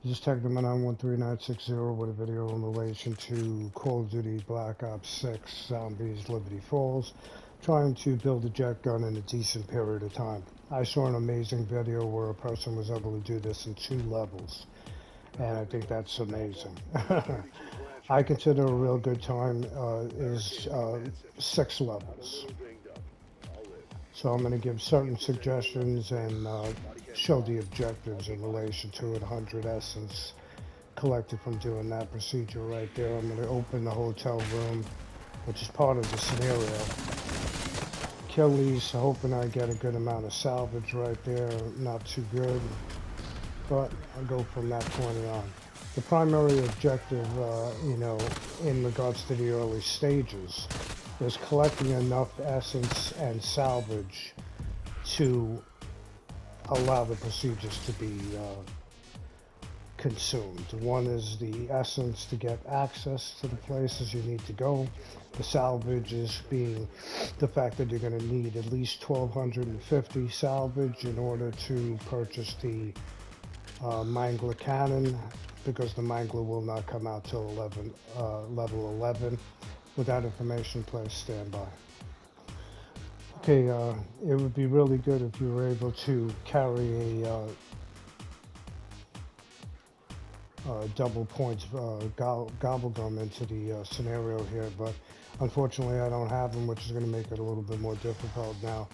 This is Technoman 913960 with a video in relation to Call of Duty Black Ops 6 Zombies Liberty Falls, trying to build a jet gun in a decent period of time. I saw an amazing video where a person was able to do this in 2 levels, and I think that's amazing. I consider a real good time is 6 levels. So I'm going to give certain suggestions and show the objectives in relation to it. 100 essence collected from doing that procedure right there. I'm going to open the hotel room, which is part of the scenario. Kill these, hoping I get a good amount of salvage right there. Not too good, but I'll go from that point on. The primary objective, in regards to the early stages, is collecting enough essence and salvage to allow the procedures to be consumed. One is the essence to get access to the places you need to go. The salvage is being the fact that you're going to need at least 1,250 salvage in order to purchase the Mangler cannon, because the Mangler will not come out till level 11. With that information, please stand by. Okay, it would be really good if you were able to carry a double points gobble gum into the scenario here, but unfortunately I don't have them, which is going to make it a little bit more difficult. Now,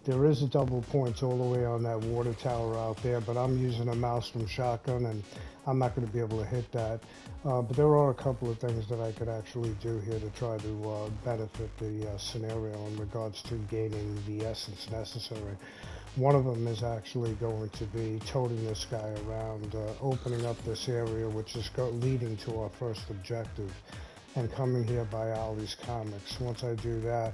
there is a double points all the way on that water tower out there, but I'm using a Maelstrom shotgun and I'm not going to be able to hit that. But there are a couple of things that I could actually do here to try to benefit the scenario in regards to gaining the essence necessary. One of them is actually going to be toting this guy around, opening up this area, which is leading to our first objective, and coming here by Ollie's Comics. Once I do that,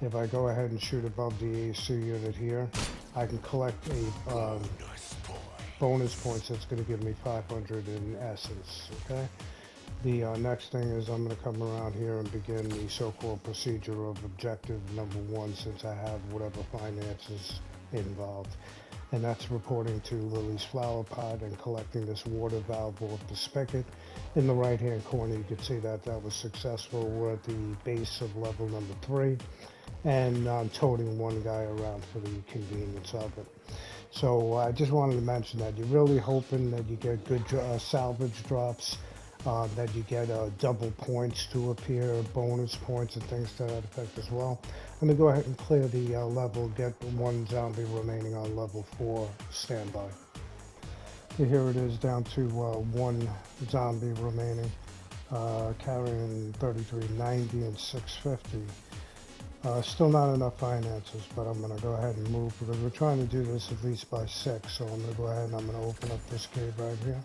if I go ahead and shoot above the AC unit here, I can collect a bonus points that's going to give me 500 in essence, okay? The next thing is I'm going to come around here and begin the so-called procedure of objective number 1, since I have whatever finances involved. And that's reporting to Lily's flower pot and collecting this water valve off the spigot. In the right hand corner, you can see that that was successful. We're at the base of level number 3, and I'm toting one guy around for the convenience of it. So I just wanted to mention that you're really hoping that you get good salvage drops, that you get double points to appear, bonus points and things to that effect as well. I'm going to go ahead and clear the level, get one zombie remaining on level 4, standby. Here it is, down to one zombie remaining, carrying 3390 and 650. Still not enough finances, but I'm going to go ahead and move because we're trying to do this at least by 6. So I'm going to go ahead and I'm going to open up this cave right here.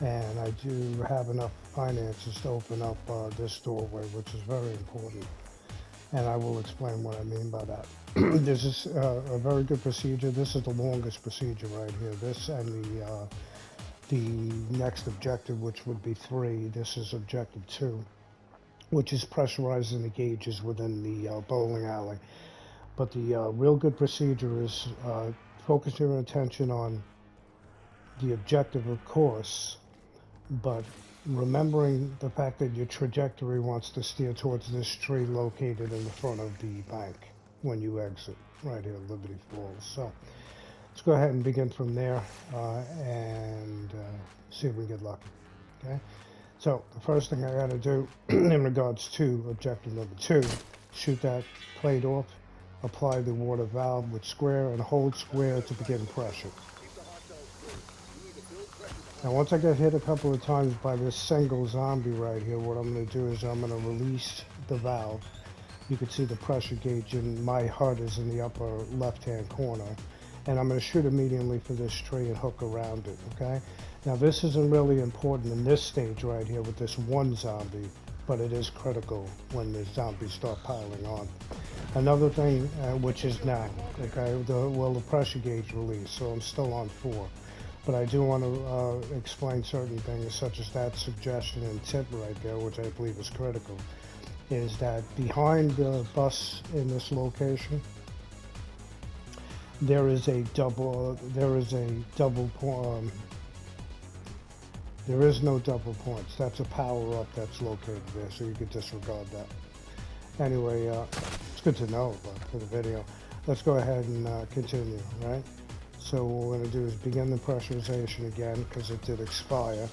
And I do have enough finances to open up this doorway, which is very important. And I will explain what I mean by that. This is a very good procedure. This is the longest procedure right here. This and the next objective, which would be 3. This is objective 2, which is pressurizing the gauges within the bowling alley. But the real good procedure is focus your attention on the objective, of course, but remembering the fact that your trajectory wants to steer towards this tree located in the front of the bank when you exit right here at Liberty Falls. So let's go ahead and begin from there and see if we get lucky. Okay. So the first thing I got to do in regards to objective number 2, shoot that plate off, apply the water valve with square and hold square to begin pressure. Now once I get hit a couple of times by this single zombie right here, what I'm going to do is I'm going to release the valve. You can see the pressure gauge in my HUD is in the upper left hand corner. And I'm going to shoot immediately for this tree and hook around it, okay? Now this isn't really important in this stage right here with this one zombie, but it is critical when the zombies start piling on. Another thing, which is now, okay, the pressure gauge release, so I'm still on 4. But I do want to explain certain things, such as that suggestion and tip right there, which I believe is critical, is that behind the bus in this location, there is a double There is no double points. That's a power up that's located there, so you could disregard that. Anyway, it's good to know for the video. Let's go ahead and continue, right? So what we're going to do is begin the pressurization again because it did expire.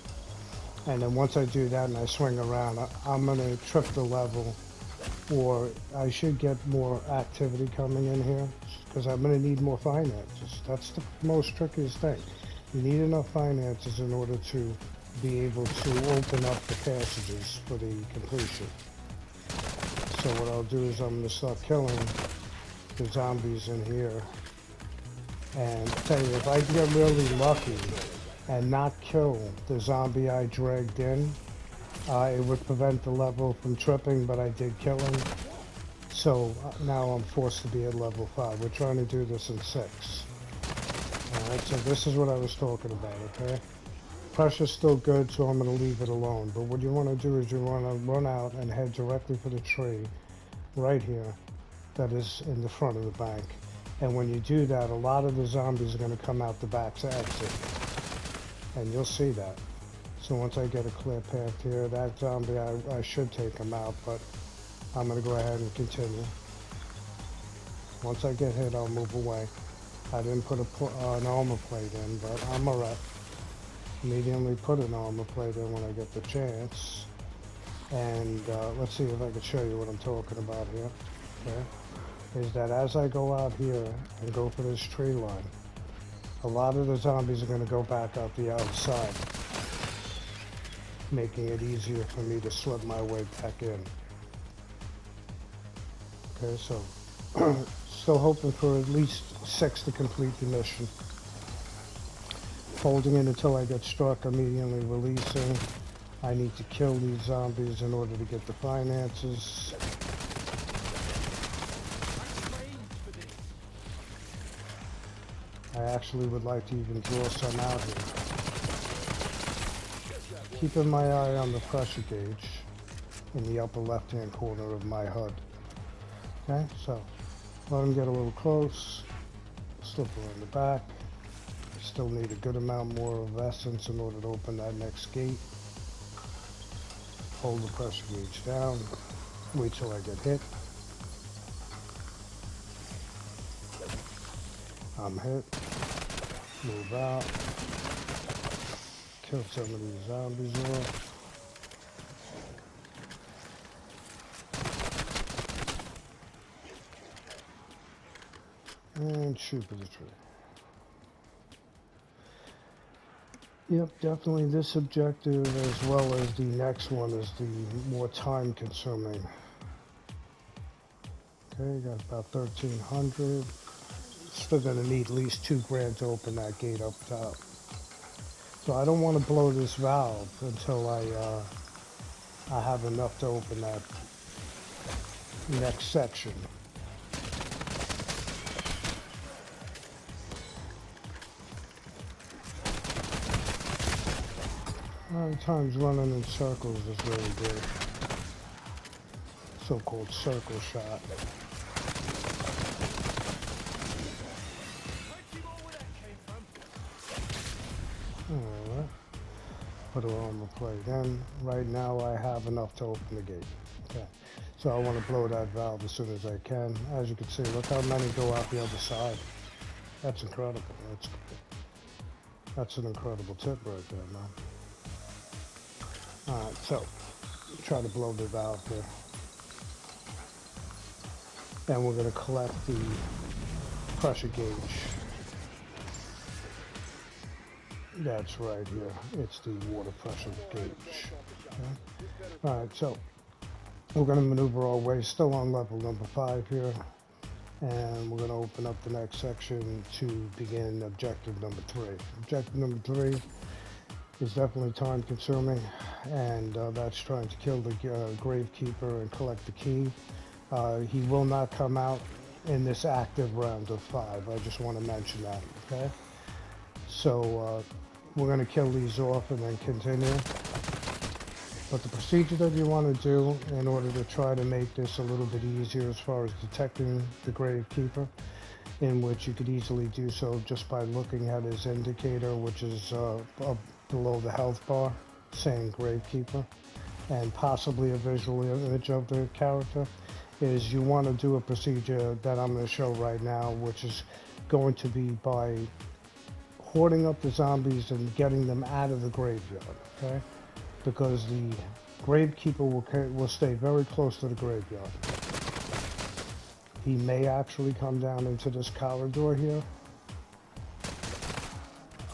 And then once I do that and I swing around, I'm going to trip the level, or I should get more activity coming in here because I'm going to need more finances. That's the most trickiest thing. You need enough finances in order to be able to open up the passages for the completion. So what I'll do is I'm going to start killing the zombies in here. And tell you, if I can get really lucky and not kill the zombie I dragged in, it would prevent the level from tripping, but I did kill him. So now I'm forced to be at level 5. We're trying to do this in 6. Alright, so this is what I was talking about, okay? Pressure's still good, so I'm going to leave it alone. But what you want to do is you want to run out and head directly for the tree right here that is in the front of the bank. And when you do that, a lot of the zombies are going to come out the back's exit. And you'll see that. So once I get a clear path here, that zombie, I should take him out, but I'm going to go ahead and continue. Once I get hit, I'll move away. I didn't put an armor plate in, but I'm alright. Immediately put an armor plate in when I get the chance. And let's see if I can show you what I'm talking about here. Okay. Is that as I go out here and go for this tree line, a lot of the zombies are going to go back out the outside, making it easier for me to slip my way back in. Okay, so still hoping for at least 6 to complete the mission. Holding it until I get struck, immediately releasing. I need to kill these zombies in order to get the finances. I actually would like to even draw some out here. Keeping my eye on the pressure gauge in the upper left-hand corner of my HUD. Okay, so let them get a little close. Slip around the back. Still need a good amount more of essence in order to open that next gate. Hold the pressure gauge down. Wait till I get hit. I'm hit. Move out. Kill some of these zombies off. And shoot for the tree. Yep, definitely this objective as well as the next one is the more time consuming. Okay, got about 1,300. Still gonna need at least $2,000 to open that gate up top. So I don't want to blow this valve until I have enough to open that next section. A lot of times running in circles is really good. So-called circle shot. Alright. Put it on the plate in. Right now I have enough to open the gate. Okay. So I want to blow that valve as soon as I can. As you can see, look how many go out the other side. That's incredible. That's an incredible tip right there, man. Alright, so try to blow the valve here. And we're going to collect the pressure gauge. That's right here. It's the water pressure gauge. Okay. Alright, so we're going to maneuver our way still on level number 5 here. And we're going to open up the next section to begin objective number 3. Objective number 3 is definitely time consuming, and that's trying to kill the Gravekeeper and collect the key. He will not come out in this active round of 5. I just want to mention that, okay? So we're going to kill these off and then continue. But the procedure that you want to do in order to try to make this a little bit easier as far as detecting the Gravekeeper, in which you could easily do so just by looking at his indicator, which is below the health bar. saying Gravekeeper, and possibly a visual image of the character, is you want to do a procedure that I'm going to show right now, which is going to be by hoarding up the zombies and getting them out of the graveyard, okay? Because the Gravekeeper will stay very close to the graveyard. He may actually come down into this corridor here.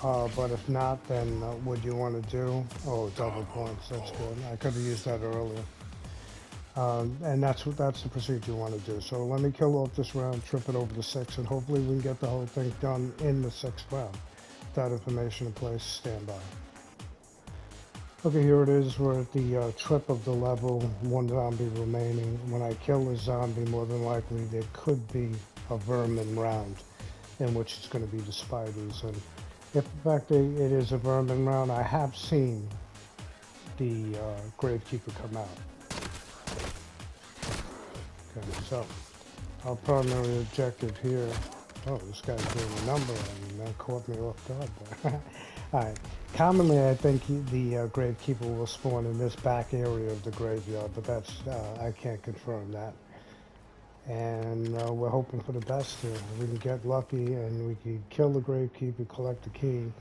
But if not, then what you want to do, oh, double points, that's good. I could have used that earlier. And that's the procedure you want to do. So let me kill off this round, trip it over to 6, and hopefully we can get the whole thing done in the 6th round. That information in place, stand by. Okay, here it is. We're at the trip of the level, 1 zombie remaining. When I kill a zombie, more than likely there could be a vermin round, in which it's going to be the spiders. And if in fact it is a vermin round, I have seen the Gravekeeper come out. Okay, so our primary objective here. Oh, this guy's doing a number on me. That caught me off guard there. Alright. Commonly, I think the Gravekeeper will spawn in this back area of the graveyard, but that's I can't confirm that. And we're hoping for the best here. We can get lucky and we can kill the Gravekeeper, collect the key,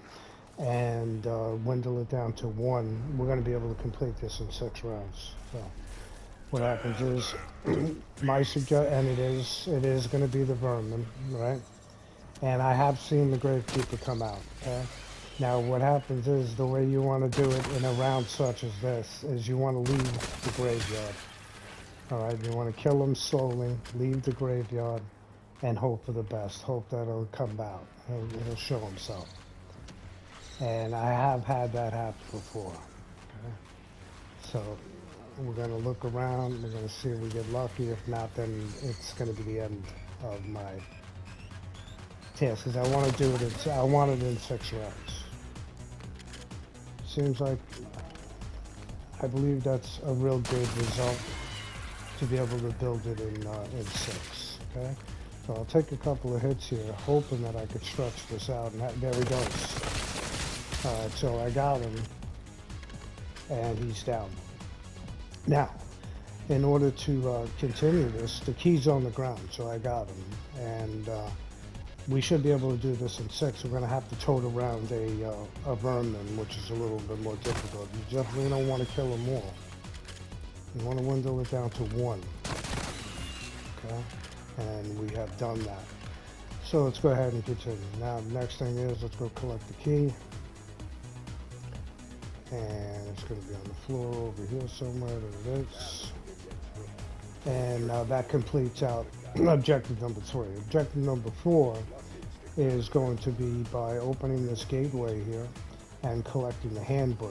and dwindle it down to 1. We're going to be able to complete this in 6 rounds. So what happens is, my suggestion, and it is going to be the vermin, right? And I have seen the Gravekeeper come out, okay? Now what happens is, the way you want to do it in a round such as this, is you want to leave the graveyard. Alright, you want to kill him slowly, leave the graveyard, and hope for the best. Hope that he'll come out. He'll show himself. And I have had that happen before. Okay? So we're going to look around, we're going to see if we get lucky. If not, then it's going to be the end of my task, because I want to do it I want it in 6 rounds. Seems like, I believe that's a real good result, to be able to build it in 6, okay? So I'll take a couple of hits here, hoping that I could stretch this out, and there he goes. Alright, so I got him, and he's down. Now, in order to continue this, the key's on the ground, so I got him, and we should be able to do this in 6. We're going to have to tote around a vermin, which is a little bit more difficult. You definitely don't want to kill them all. You want to dwindle it down to 1. Okay? And we have done that. So let's go ahead and continue. Now, the next thing is, let's go collect the key. And it's going to be on the floor over here somewhere. There it is. And that completes out objective number 3. Objective number 4 is going to be by opening this gateway here and collecting the handbrake,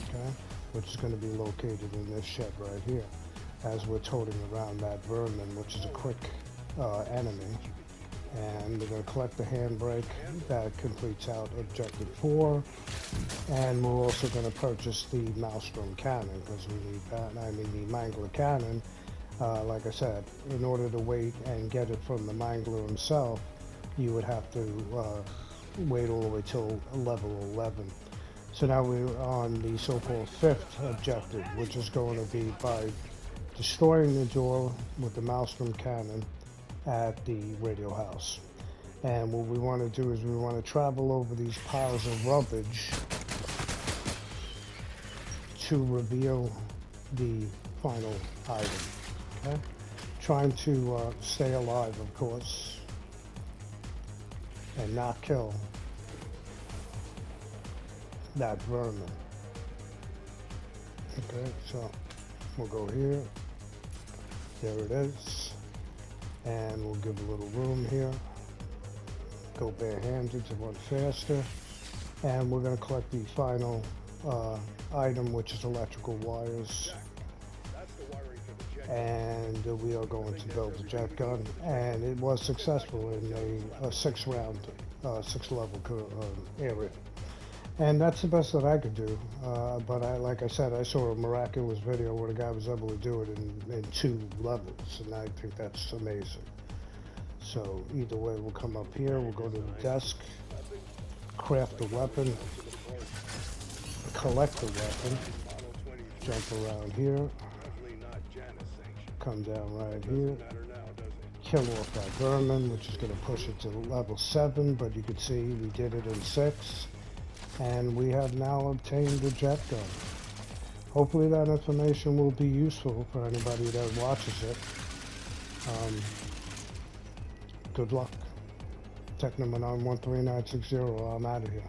okay? Which is going to be located in this shed right here, as we're toting around that vermin, which is a quick enemy. And we're going to collect the handbrake. That completes out objective 4. And we're also going to purchase the Maelstrom cannon, because we need that. I mean, the Mangler cannon. Like I said, in order to wait and get it from the Mangler himself, you would have to wait all the way till level 11. So now we're on the so-called 5th objective, which is going to be by destroying the door with the Maelstrom cannon at the radio house. And what we want to do is we want to travel over these piles of rubbish to reveal the final item. Okay? Trying to stay alive, of course, and not kill that vermin. Okay, so we'll go here. There it is. And we'll give a little room here. Go barehanded to run faster. And we're going to collect the final item, which is electrical wires. And we are going to build the jet gun. And it was successful in a 6-round, 6-level area. And that's the best that I could do. But like I said, I saw a miraculous video where the guy was able to do it in 2 levels, and I think that's amazing. So either way, we'll come up here, we'll go to the desk, craft the weapon, collect the weapon. Jump around here. Come down right here. Kill off that vermin, which is going to push it to level 7, but you can see we did it in 6. And we have now obtained the jet gun. Hopefully that information will be useful for anybody that watches it. Good luck. Tech number 913960, I'm out of here.